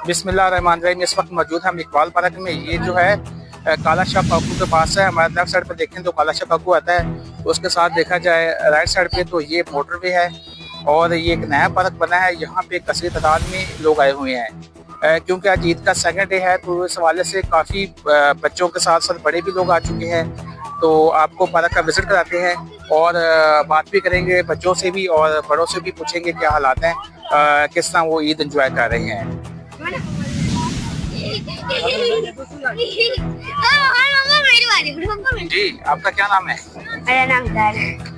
बिस्मिल्लाहिर्रहमानिर्रहीम। इस वक्त मौजूद हम इकबाल पार्क में। ये जो है काला शाह काकू के पास है। हमारे लेफ्ट साइड पे देखें तो काला शाह काकू आता है, उसके साथ देखा जाए राइट साइड पे तो ये मोटरवे है और ये एक नया पार्क बना है। यहाँ पे कसीर तादाद में लोग आए हुए हैं क्योंकि आज ईद का सेकंड डे है, तो इस हवाले से काफ़ी बच्चों के साथ साथ बड़े भी लोग आ चुके हैं। तो आपको पार्क का विजिट कराते हैं और बात भी करेंगे बच्चों से भी और बड़ों से भी, पूछेंगे क्या हालात हैं, किस तरह वो ईद एंजॉय कर रहे हैं। जी, आपका क्या नाम है? मेरा नाम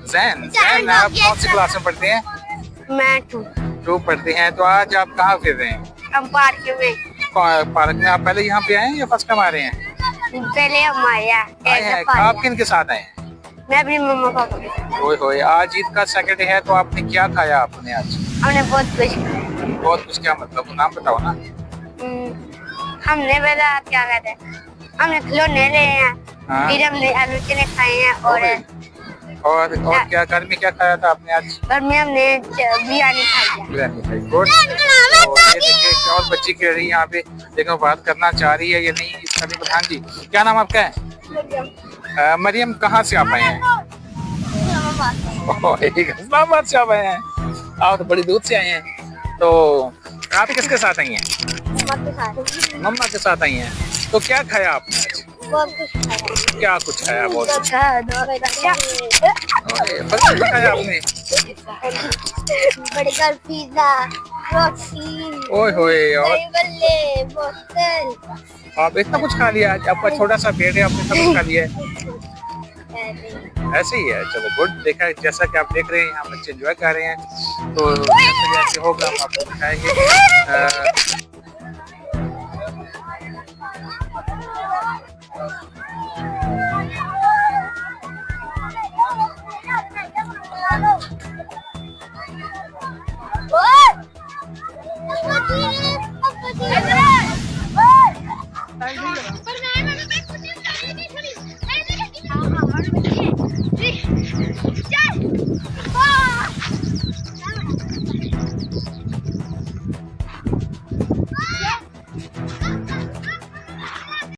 जैन। जैन, आप कौन सी क्लास में पढ़ते हैं? मैं टू पढ़ते हैं। तो आज आप कहाँ फिर रहे हैं? हम पार्क में। पार्क में आप पहले यहाँ पे आए हैं या फर्स्ट टाइम आ रहे हैं? पहले हम आए हैं। आप किन के साथ आए हैं? मैं अपनी मम्मा पापा के साथ। ओए होए, आज ईद का सेकंड डे है, तो आपने क्या खाया आपने आज? हमने बहुत कुछ खाया। बहुत कुछ क्या मतलब, नाम बताओ ना। हमने पहला क्या कहते हैं, हमने खिलौने लिए हैं, फिर हमने आलू चने खाए हैं और क्या घर में क्या खाया था आपने आज? घर में हमने बिरयानी खाई है। बिरयानी खाई। गुड। ये देखिए और बच्ची कह रही है यहाँ पे, देखो बात करना चाह रही है या नहीं इसका नहीं पता। हाँ जी, क्या नाम आपका है? मरियम। कहाँ से आप आए हैं? इस्लामाबाद से आप आए हैं? आप तो बड़ी दूर से आए हैं। तो आप किसके साथ आई हैं? मम्मा के साथ आई हैं। तो क्या खाया आपने आज? बहुत कुछ खाया। क्या कुछ खाया? बहुत कुछ खाया आपने? बर्गर, पिज़्ज़ा, रोटी, ओए होए, और बल्ले, बोतल। आप इतना कुछ खा लिया आज? आपका छोटा सा पेट है, आपने सब कुछ खा लिया है? ऐसे ही है। चलो गुड। देखा, जैसा कि आप देख रहे हैं यहाँ बच्चे एंजॉय कर रहे हैं, तो जैसे जैसे होगा हम आपको दिखाएंगे।